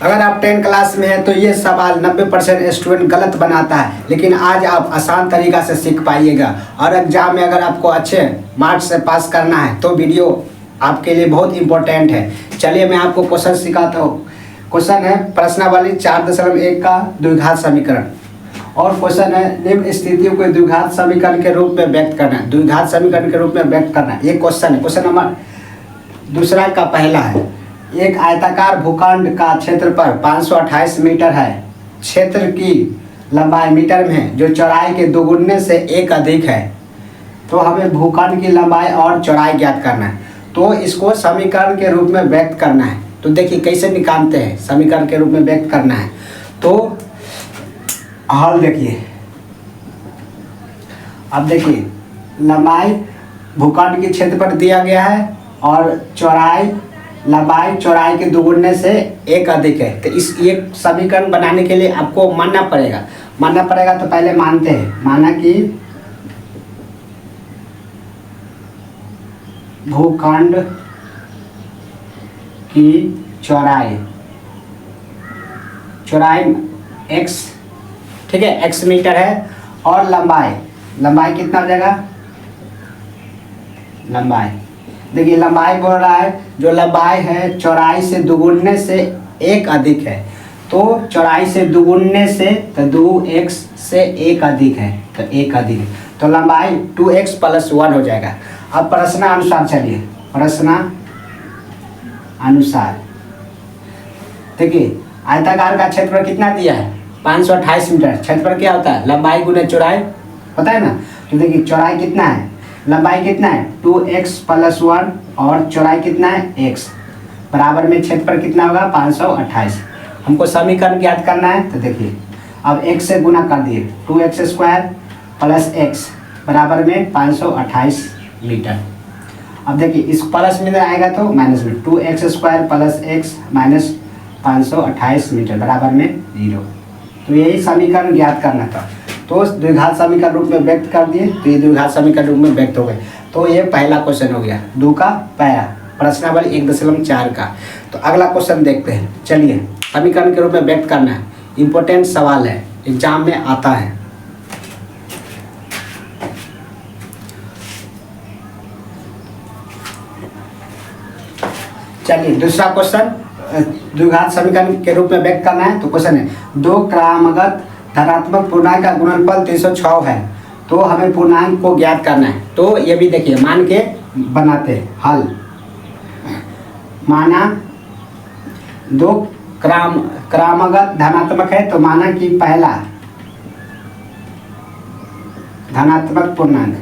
अगर आप 10 क्लास में हैं तो ये सवाल 90% स्टूडेंट गलत बनाता है, लेकिन आज आप आसान तरीका से सीख पाइएगा। और एग्जाम में अगर आपको अच्छे मार्क्स से पास करना है तो वीडियो आपके लिए बहुत इंपॉर्टेंट है। चलिए मैं आपको क्वेश्चन सिखाता हूँ। क्वेश्चन है प्रश्नावली 4.1 का द्विघात समीकरण, और क्वेश्चन है निम्न स्थितियों को द्विघात समीकरण के रूप में व्यक्त करना है। द्विघात समीकरण के रूप में व्यक्त करना है, ये क्वेश्चन है। क्वेश्चन नंबर दूसरा का पहला है, एक आयताकार भूखंड का क्षेत्रफल 528 मीटर है। क्षेत्र की लंबाई मीटर में है जो चौड़ाई के दोगुने से एक अधिक है। तो हमें भूखंड की लंबाई और चौड़ाई ज्ञात करना है, तो इसको समीकरण के रूप में व्यक्त करना है। तो देखिए कैसे निकालते हैं, समीकरण के रूप में व्यक्त करना है। तो हल देखिए, अब देखिए लंबाई भूखंड की क्षेत्रफल दिया गया है और चौड़ाई लंबाई चौड़ाई के दोगुने से एक अधिक है। तो इस ये समीकरण बनाने के लिए आपको मानना पड़ेगा। तो पहले मानते हैं, माना कि भूखंड की चौड़ाई x, ठीक है, x मीटर है, और लंबाई कितना हो जाएगा, लंबाई देखिए लंबाई बोल रहा है, जो लंबाई है चौड़ाई से दुगुने से एक अधिक है। तो चौड़ाई से दुगुने से तो 2x से एक अधिक है, तो एक अधिक है, तो लंबाई 2x + 1 हो जाएगा। अब प्रश्नानुसार चलिए, प्रश्नानुसार देखिए आयताकार का क्षेत्रफल कितना दिया है, 528 मीटर। क्षेत्रफल क्या होता है, लंबाई गुने चौड़ाई होता है ना। तो देखिए चौड़ाई कितना है, लंबाई कितना है 2x + 1 और चौड़ाई कितना है x, बराबर में क्षेत्रफल कितना होगा 528। हमको समीकरण ज्ञात करना है। तो देखिए अब x से गुना कर दिए, 2x² + x बराबर में 528 मीटर। अब देखिए इस प्लस में आएगा तो माइनस में, 2x² + x - 528 मीटर बराबर में 0। तो यही समीकरण ज्ञात करना था। तो द्विघात समीकरण रूप में व्यक्त कर दिए, तो ये द्विघात समीकरण रूप में व्यक्त हो गए। तो ये पहला क्वेश्चन हो गया, 2 का पहला, प्रश्नावली 1.4 का। तो अगला क्वेश्चन देखते हैं। चलिए समीकरण के रूप में व्यक्त करना है, इंपॉर्टेंट सवाल है, एग्जाम में आता है। चलिए दूसरा क्वेश्चन द्विघात समीकरण के रूप में व्यक्त करना है। तो क्वेश्चन है 2 क्रमागत धनात्मक पूर्णांक का गुणनफल 306 है। तो हमें पूर्णांक को ज्ञात करना है। तो ये भी देखिए मान के बनाते हैं हल। माना 2 क्रमागत धनात्मक है, तो माना कि पहला धनात्मक पूर्णांक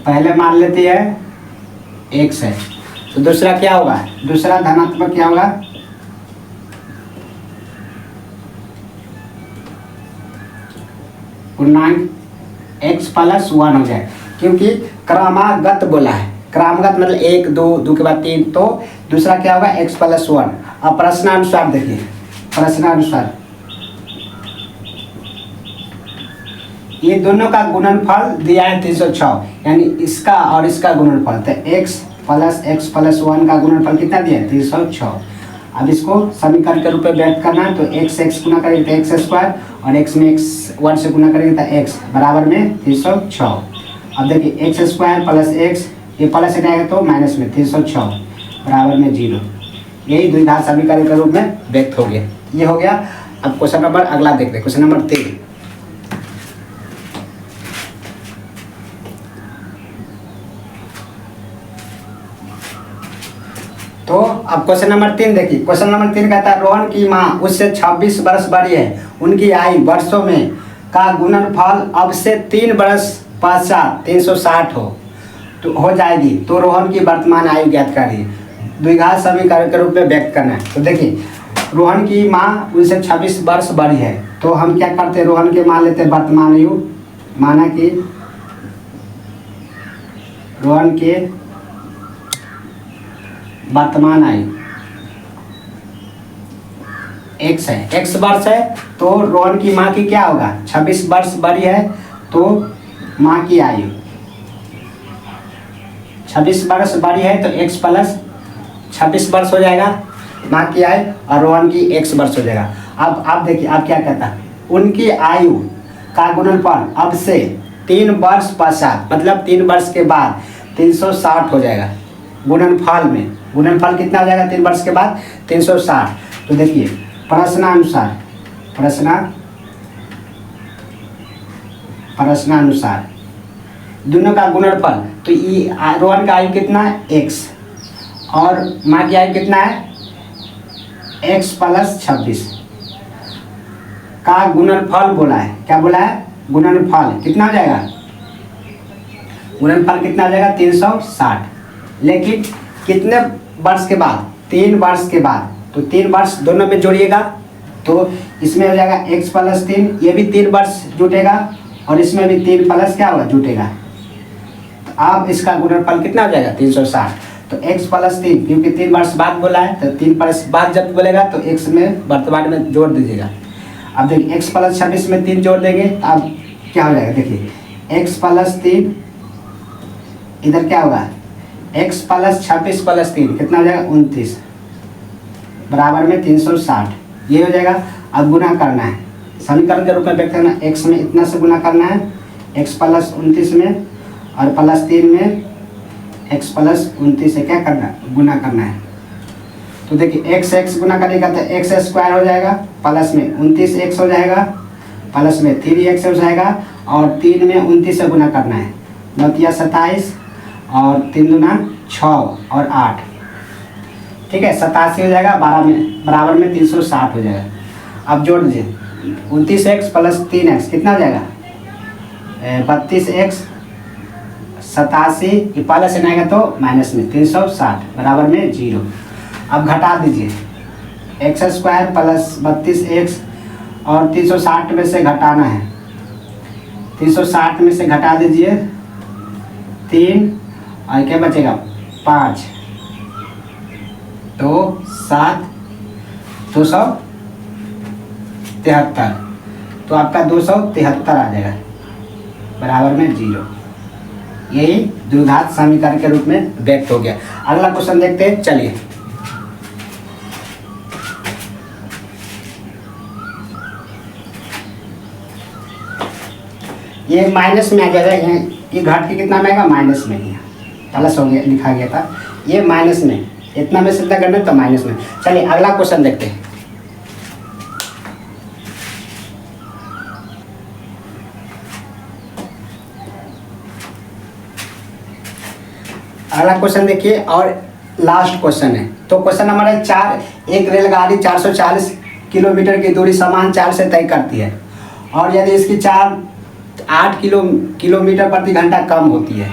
पहले मान लेती है x है। तो दूसरा क्या होगा, दूसरा धनात्मक क्या होगा, पूर्णांक x + 1 हो जाए, क्योंकि क्रमागत बोला है। क्रमागत मतलब 1 2 के बाद 3, तो दूसरा क्या होगा x + 1। अब प्रश्नानुसार देखिए, प्रश्नानुसार ये दोनों का गुणनफल दिया है 306, यानी इसका और इसका गुणनफल। तो x + 1 का गुणनफल कितना दिया है 306। अब इसको समीकरण के रूप में व्यक्त करना है। तो x गुना करेंगे तो x² और x में x 1 से गुना करेंगे तो x बराबर में 306। अब देखिए x² + x, ये प्लस से आएगा तो माइनस में 306 बराबर में 0। यही द्विघात समीकरण के रूप में व्यक्त हो गया। ये हो गया। अब क्वेश्चन नंबर अगला देखते हैं, क्वेश्चन नंबर 3। तो अब क्वेश्चन नंबर 3 देखिए। क्वेश्चन नंबर 3 कहता है रोहन की माँ उससे 26 वर्ष बड़ी है, उनकी आयु वर्षों में का गुणनफल अब से 3 वर्ष पश्चात 360 हो जाएगी। तो रोहन की वर्तमान आयु ज्ञात करिए। द्विघात समीकरण के रूप में व्यक्त करना है। तो देखिए रोहन की माँ उनसे 26 वर्ष बड़ी है, तो हम क्या करते हैं, रोहन के मान लेते हैं वर्तमान आयु। माना कि रोहन के वर्तमान आयु x है, x वर्ष है, तो रोहन की माँ की क्या होगा 26 वर्ष बड़ी है, तो माँ की आयु 26 वर्ष बड़ी है, तो x + 26 वर्ष हो जाएगा। माँ की आयु और रोहन की 1 वर्ष हो जाएगा। अब आप देखिए आप क्या कहता है, उनकी आयु का गुणनफल अब से 3 वर्ष पश्चात, मतलब 3 वर्ष के बाद 360 हो जाएगा गुणनफल में। गुणनफल कितना हो जाएगा 3 वर्ष के बाद 360। तो देखिए प्रश्नानुसार दोनों का गुणनफल, तो रोहन का आयु कितना है x और माँ की आयु कितना है x + 26 का गुणनफल बोला है। क्या बोला है? गुणनफल कितना हो जाएगा? गुणनफल कितना हो जाएगा 360। लेकिन कितने वर्ष के बाद? 3 वर्ष के बाद। तो 3 वर्ष दोनों में जोड़िएगा तो इसमें हो जाएगा x + 3, ये भी 3 वर्ष जुटेगा और इसमें भी 3 प्लस क्या होगा जुटेगा। तो अब इसका गुणनफल कितना हो जाएगा 360। तो x + 3, क्योंकि 3 वर्ष बाद बोला है तो 3 वर्ष बाद जब बोलेगा तो x में वर्तमान में जोड़ दीजिएगा। अब देखिए x + 26 में 3 जोड़ देंगे तो अब क्या हो जाएगा, देखिए x + 3 इधर क्या होगा x + 26 + 3 कितना हो जाएगा 29 बराबर में 360, ये हो जाएगा। अब गुना करना है, समीकरण के रूप में व्यक्त करना, x में इतना से गुना करना है x + 29 में और +3 में x + 29 से क्या करना है गुना करना है। तो देखिए x गुना करेगा तो x² हो जाएगा, प्लस में 29x हो जाएगा, प्लस में 3x हो जाएगा और 3 में 29 से गुना करना है, 9 × 27 और 3 दूना 6 और 8, ठीक है 87 हो जाएगा, 12 में बराबर में 360 हो जाएगा। अब जोड़ दीजिए 29x + 3x कितना हो जाएगा 32x, 87 ये प्लस से आएगा तो माइनस में 360 बराबर में 0। अब घटा दीजिए x² + 32x और 360 में से घटाना है, 360 में से घटा दीजिए 3 और क्या बचेगा 5 तो 7 273, तो आपका 273 आ जाएगा बराबर में 0। यही द्विघात समीकरण के रूप में व्यक्त हो गया। अगला क्वेश्चन देखते हैं, चलिए। ये माइनस में आ जाएगा, ये घट के कितना में आएगा माइनस में, ही प्लस हो गया लिखा गया था, ये माइनस में, इतना में से इतना करना तो माइनस में। चलिए अगला क्वेश्चन देखते हैं। अगला क्वेश्चन देखिए और लास्ट क्वेश्चन है। तो क्वेश्चन नंबर है 4, एक रेलगाड़ी 440 किलोमीटर की दूरी समान चाल से तय करती है और यदि इसकी चाल 8 किलोमीटर प्रति घंटा कम होती है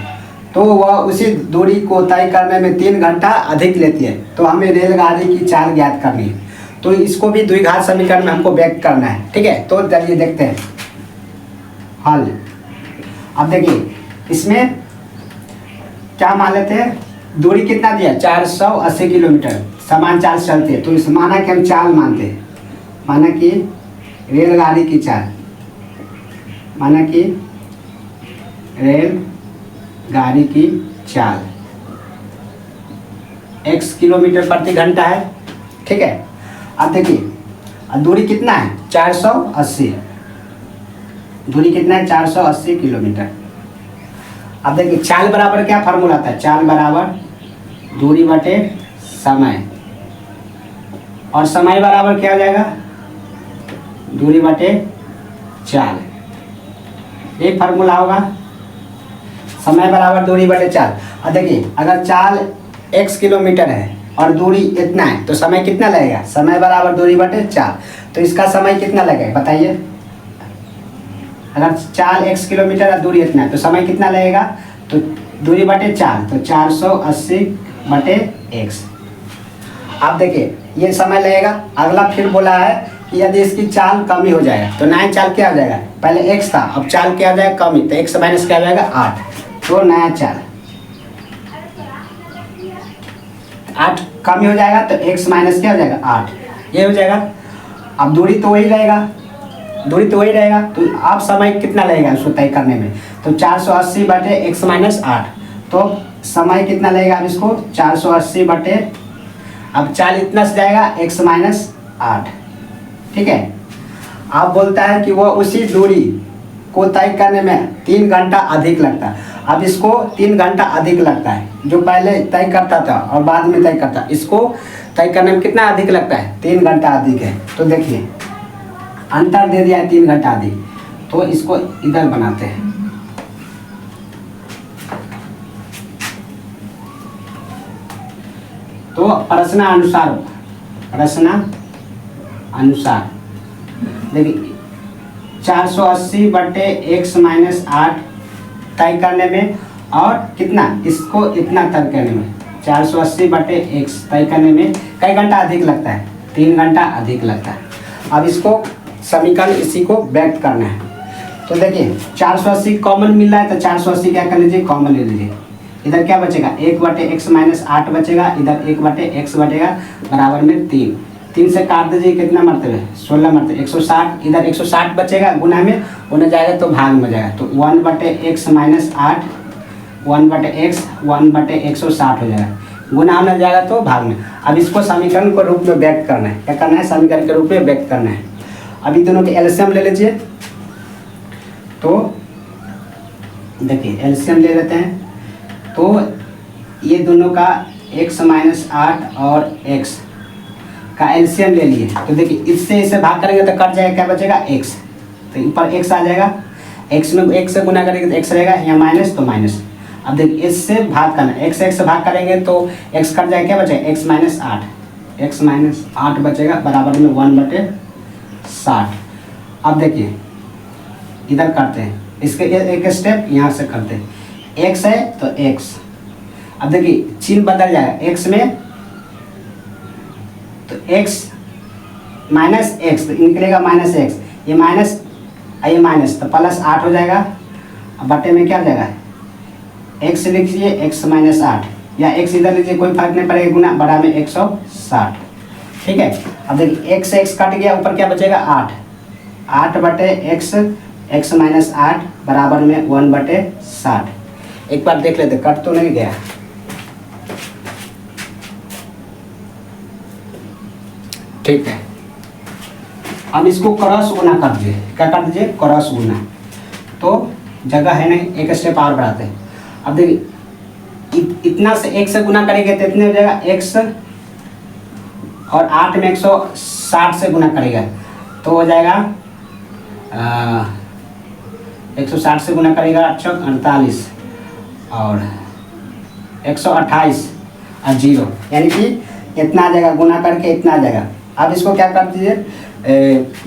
तो वह उसी दूरी को तय करने में 3 घंटा अधिक लेती है। तो हमें रेलगाड़ी की चाल ज्ञात करनी है। तो इसको भी द्विघात समीकरण में हमको व्यक्त करना है, ठीक है। तो चलिए देखते हैं हल। अब देखिए इसमें क्या मान लेते हैं, दूरी कितना दिया 480 किलोमीटर, समान चाल से चलती है। तो इस माना कि हम चाल मानते हैं, माना कि रेलगाड़ी की चाल, माना कि रेलगाड़ी की चाल x किलोमीटर प्रति घंटा है, ठीक है। अब देखिए दूरी कितना है 480, दूरी कितना है 480 किलोमीटर। अब देखिए चाल बराबर क्या फार्मूला था, चाल बराबर दूरी बटे समय, और समय बराबर क्या हो जाएगा दूरी बटे चाल, ये फार्मूला होगा, समय बराबर दूरी बटे चाल। और देखिए अगर चाल x किलोमीटर है और दूरी इतना है तो समय कितना लगेगा, समय बराबर दूरी बटे चाल। तो इसका समय कितना लगेगा बताइए, अगर चाल x किलोमीटर और दूरी इतना है तो समय कितना लगेगा, तो दूरी बटे चाल, तो 480 बटे x। अब देखिए ये समय लगेगा। अगला फिर बोला है कि यदि इसकी चाल कमी हो जाएगा तो नया चाल क्या हो जाएगा, पहले x था अब चाल क्या हो जाएगा कमी, तो x माइनस क्या हो जाएगा 8, तो नया चाल 8 कमी हो जाएगा तो x माइनस क्या हो जाएगा 8, ये हो जाएगा। अब दूरी तो वही रहेगा, दूरी तो वही रहेगा, तो अब समय कितना लगेगा उसको तय करने में, तो 480 बटे x माइनस 8, तो समय कितना लगेगा अब इसको 480 बटे अब चाल इतना से जाएगा x माइनस 8, ठीक है। अब बोलता है कि वो उसी दूरी को तय करने में 3 घंटा अधिक लगता है। अब इसको 3 घंटा अधिक लगता है, जो पहले तय करता था और बाद में तय करता, इसको तय करने में कितना अधिक लगता है, 3 घंटा अधिक है। तो देखिए अंतर दे दिया है 3 घंटा अधिक, तो इसको इधर बनाते हैं। तो प्रश्न अनुसार देखिए 480 बटे x माइनस 8 तय करने में और कितना, इसको इतना तय करने में 480 बटे x तय करने में कई घंटा अधिक लगता है, 3 घंटा अधिक लगता है। अब इसको समीकरण इसी को व्यक्त करना है। तो देखिए 480 कॉमन मिल रहा है, तो 480 क्या कर लीजिए, कॉमन ले लीजिए। इधर क्या बचेगा, 1 बटे x माइनस 8 बचेगा, इधर 1 बटे x बचेगा, बराबर में 3 से काट दीजिए, कितना मरतबे 16 मरतबे 160, इधर 160 बचेगा, गुना में होने जाएगा तो भाग में जाएगा, तो 1 बटे x माइनस 8 1 बटे x 1 बटे 160 हो जाएगा, गुना होने जाएगा तो भाग में। अब इसको समीकरण के रूप में व्यक्त करना है, क्या करना है, समीकरण के रूप में व्यक्त करना है। अभी दोनों के एलसीएम ले लीजिए। तो देखिए एलसीएम ले लेते हैं, तो ये दोनों का x माइनस 8 और x का एलसीएम ले लिए। तो देखिए इससे इसे भाग करेंगे तो कट जाएगा, क्या बचेगा x, तो ऊपर x आ जाएगा, x में x से गुना करेंगे तो x रहेगा, यहाँ माइनस तो माइनस। अब देखिए इससे भाग करना, x से भाग करेंगे तो x कट जाएगा, क्या बचेगा x माइनस 8, x माइनस 8 बचेगा, बराबर में 1 बटे 60। अब देखिए इधर करते हैं, इसके एक स्टेप यहाँ से करते हैं, x है तो x, अब देखिए चिन्ह बदल जाएगा, x में तो x माइनस x तो निकलेगा माइनस x, ये माइनस तो प्लस 8 हो जाएगा। अब बटे में क्या हो जाएगा, x लिखिए x माइनस 8, या x इधर लीजिए, कोई फर्क नहीं पड़ेगा, गुना बड़ा में 160, ठीक है। अब देखिए x कट गया, ऊपर क्या बचेगा 8 बटे x माइनस 8 बराबर में 1 बटे 60। एक बार देख लेते, कट तो नहीं गया, ठीक है। अब इसको क्रॉस गुना कर दीजिए, क्या कर दीजिए, क्रॉस गुना, तो जगह है नहीं, एक स्टेप और बढ़ाते हैं। अब देखिए इतना से 1 से गुना करेंगे तो इतने हो जाएगा x, और 8 में 160 से गुना करेगा तो हो जाएगा 160 से गुना करेगा 48 और 128 और 0, यानी कि इतना आ जाएगा, गुना करके इतना आ जाएगा। अब इसको क्या कर दीजिए,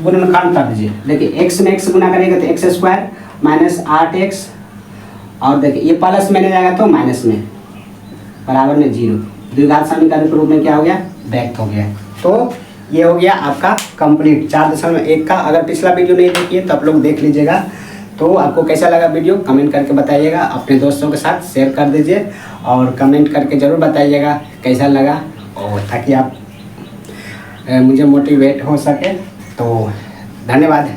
गुणनखंड कर दीजिए। देखिए x में x गुना करेगा तो x स्क्वायर माइनस 8x, और देखिए ये प्लस में नहीं जाएगा तो माइनस में, बराबर में 0। द्विघात समीकरण के रूप में क्या हो गया, व्यक्त हो गया। तो ये हो गया आपका कंप्लीट 4.1 का। अगर पिछला वीडियो नहीं देखिए तो आप लोग देख लीजिएगा। तो आपको कैसा लगा वीडियो कमेंट करके बताइएगा, अपने दोस्तों के साथ शेयर कर दीजिए और कमेंट करके ज़रूर बताइएगा कैसा लगा, और ताकि आप मुझे मोटिवेट हो सके। तो धन्यवाद।